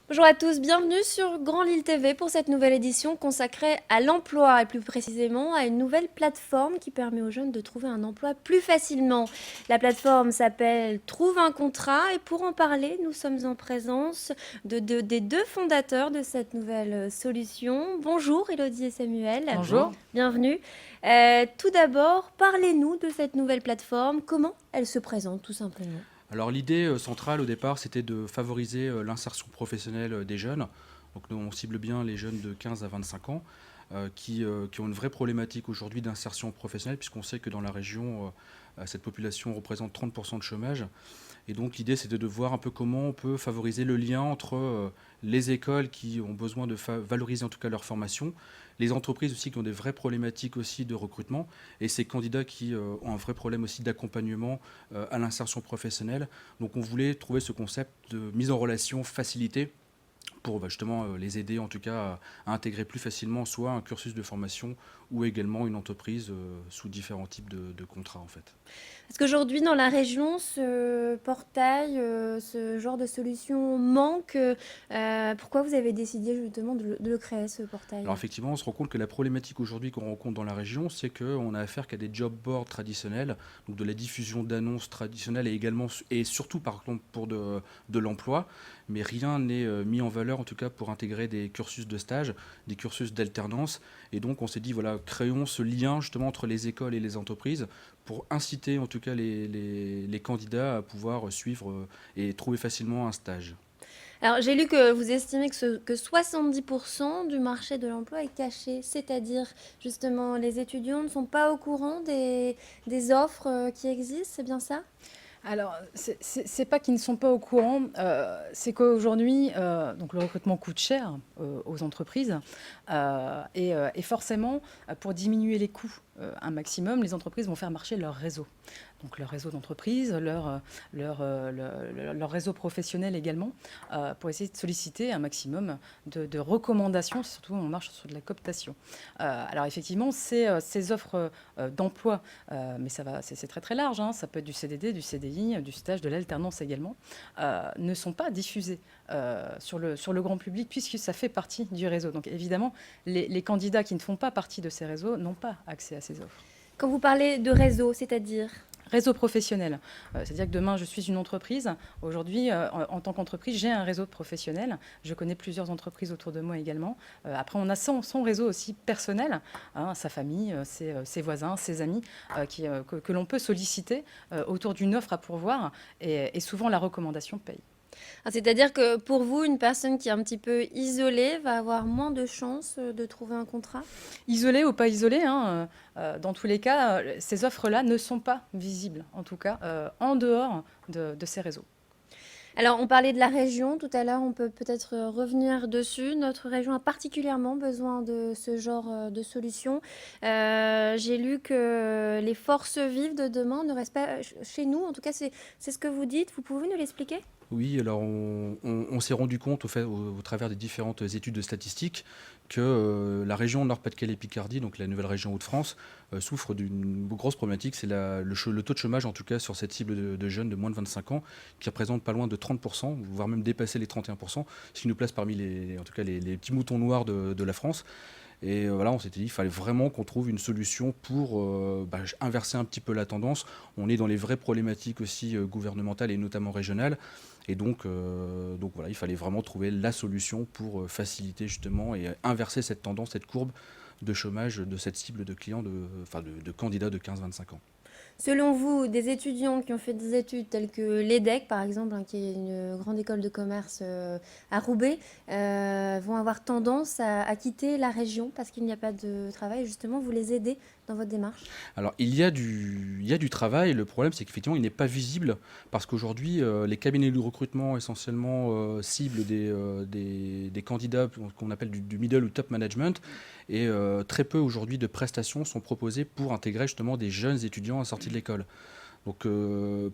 Bonjour à tous, bienvenue sur Grand Lille TV pour cette nouvelle édition consacrée à l'emploi et plus précisément à une nouvelle plateforme qui permet aux jeunes de trouver un emploi plus facilement. La plateforme s'appelle Trouve un contrat et pour en parler, nous sommes en présence des deux fondateurs de cette nouvelle solution. Bonjour Elodie et Samuel, Bonjour. bienvenue. Tout d'abord, parlez-nous de cette nouvelle plateforme, comment elle se présente tout simplement. Alors l'idée centrale au départ, c'était de favoriser l'insertion professionnelle des jeunes. Donc nous, on cible bien les jeunes de 15 à 25 ans qui ont une vraie problématique aujourd'hui d'insertion professionnelle, puisqu'on sait que dans la région, cette population représente 30% de chômage. Et donc l'idée, c'était de voir un peu comment on peut favoriser le lien entre les écoles qui ont besoin de valoriser en tout cas leur formation, les entreprises aussi qui ont des vraies problématiques aussi de recrutement, et ces candidats qui ont un vrai problème aussi d'accompagnement à l'insertion professionnelle. Donc on voulait trouver ce concept de mise en relation facilitée pour justement les aider en tout cas à intégrer plus facilement soit un cursus de formation ou également une entreprise sous différents types de contrats en fait. Est-ce qu'aujourd'hui, dans la région, ce portail, ce genre de solution manque? Pourquoi vous avez décidé justement de le créer, ce portail? Alors effectivement, on se rend compte que la problématique aujourd'hui qu'on rencontre dans la région, c'est qu'on a affaire qu'à des job boards traditionnels, donc de la diffusion d'annonces traditionnelles et également et surtout par contre pour de l'emploi, mais rien n'est mis en valeur en tout cas pour intégrer des cursus de stage, des cursus d'alternance. Et donc on s'est dit voilà, créons ce lien justement entre les écoles et les entreprises pour inciter en tout cas les candidats à pouvoir suivre et trouver facilement un stage. Alors, j'ai lu que vous estimez que 70% du marché de l'emploi est caché, c'est-à-dire justement les étudiants ne sont pas au courant des offres qui existent, c'est bien ça? Alors, c'est pas qu'ils ne sont pas au courant, c'est qu'aujourd'hui, donc le recrutement coûte cher aux entreprises. Et forcément, pour diminuer les coûts un maximum, les entreprises vont faire marcher leur réseau. Donc leur réseau d'entreprise, leur réseau professionnel également, pour essayer de solliciter un maximum de recommandations, surtout on marche sur de la cooptation. Alors effectivement, ces offres d'emploi, mais c'est très très large, hein, ça peut être du CDD, du CDI, du stage, de l'alternance également, ne sont pas diffusées sur le grand public puisque ça fait partie du réseau. Donc évidemment, les candidats qui ne font pas partie de ces réseaux n'ont pas accès à ces offres. Quand vous parlez de réseau, c'est-à-dire? Réseau professionnel, c'est-à-dire que demain je suis une entreprise. Aujourd'hui, en tant qu'entreprise, j'ai un réseau professionnel. Je connais plusieurs entreprises autour de moi également. Après, on a son réseau aussi personnel, hein, sa famille, ses voisins, ses amis, que l'on peut solliciter autour d'une offre à pourvoir. Et souvent, la recommandation paye. Ah, c'est-à-dire que pour vous, une personne qui est un petit peu isolée va avoir moins de chances de trouver un contrat? Isolé ou pas isolé, hein, dans tous les cas, ces offres-là ne sont pas visibles, en tout cas, en dehors de ces réseaux. Alors, on parlait de la région tout à l'heure, on peut peut-être revenir dessus. Notre région a particulièrement besoin de ce genre de solution. J'ai lu que les forces vives de demain ne restent pas chez nous. En tout cas, c'est ce que vous dites. Vous pouvez nous l'expliquer? Oui, alors on s'est rendu compte au travers des différentes études de statistiques que la région Nord-Pas-de-Calais-Picardie, donc la nouvelle région Hauts-de-France, souffre d'une grosse problématique. C'est le taux de chômage, en tout cas sur cette cible de jeunes de moins de 25 ans, qui représente pas loin de 30%, voire même dépasser les 31%, ce qui nous place parmi en tout cas les petits moutons noirs de la France. Et voilà, on s'était dit qu'il fallait vraiment qu'on trouve une solution pour inverser un petit peu la tendance. On est dans les vraies problématiques aussi gouvernementales et notamment régionales. Et donc voilà, il fallait vraiment trouver la solution pour faciliter justement et inverser cette tendance, cette courbe de chômage de cette cible de clients, de candidats de 15-25 ans. Selon vous, des étudiants qui ont fait des études telles que l'EDEC, par exemple, hein, qui est une grande école de commerce à Roubaix, vont avoir tendance à quitter la région parce qu'il n'y a pas de travail. Justement, vous les aidez dans votre démarche? Alors, il y a du travail. Le problème, c'est qu'effectivement, il n'est pas visible parce qu'aujourd'hui, les cabinets de recrutement essentiellement ciblent des candidats qu'on appelle du middle ou top management. Et très peu aujourd'hui de prestations sont proposées pour intégrer justement des jeunes étudiants à sortie de l'école. Donc,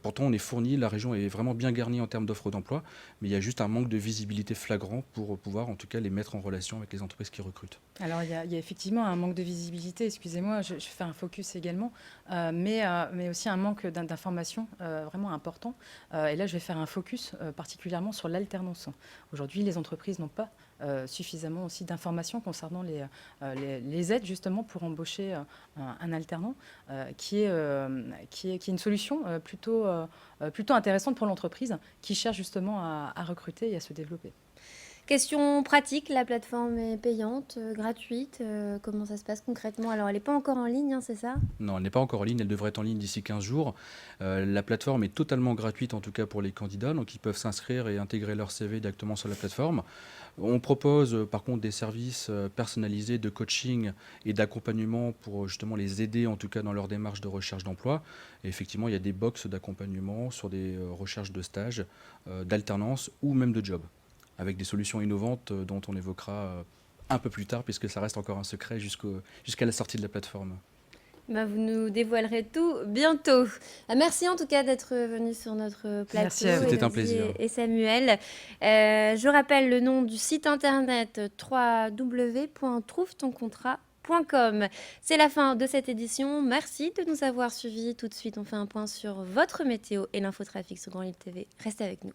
pourtant, on est fourni, la région est vraiment bien garnie en termes d'offres d'emploi, mais il y a juste un manque de visibilité flagrant pour pouvoir en tout cas les mettre en relation avec les entreprises qui recrutent. Alors, il y a effectivement un manque de visibilité, excusez-moi, je fais un focus également, mais aussi un manque d'informations vraiment important. Et là, je vais faire un focus particulièrement sur l'alternance. Aujourd'hui, les entreprises n'ont pas suffisamment aussi d'informations concernant les aides justement pour embaucher un alternant, qui est une solution plutôt intéressante pour l'entreprise qui cherche justement à recruter et à se développer. Question pratique, la plateforme est payante, gratuite, comment ça se passe concrètement? Alors elle n'est pas encore en ligne, hein, c'est ça? Non, elle n'est pas encore en ligne, elle devrait être en ligne d'ici 15 jours. La plateforme est totalement gratuite, en tout cas pour les candidats, donc ils peuvent s'inscrire et intégrer leur CV directement sur la plateforme. On propose par contre des services personnalisés de coaching et d'accompagnement pour justement les aider, en tout cas dans leur démarche de recherche d'emploi. Et effectivement, il y a des box d'accompagnement sur des recherches de stage, d'alternance ou même de job, avec des solutions innovantes dont on évoquera un peu plus tard, puisque ça reste encore un secret jusqu'à la sortie de la plateforme. Bah, vous nous dévoilerez tout bientôt. Merci en tout cas d'être venu sur notre plateau. Merci à vous. C'était un Elodie plaisir. et Samuel. Je rappelle le nom du site internet www.trouvetoncontrat.com. C'est la fin de cette édition. Merci de nous avoir suivis. Tout de suite, on fait un point sur votre météo et l'infotrafic sur Grand Lille TV. Restez avec nous.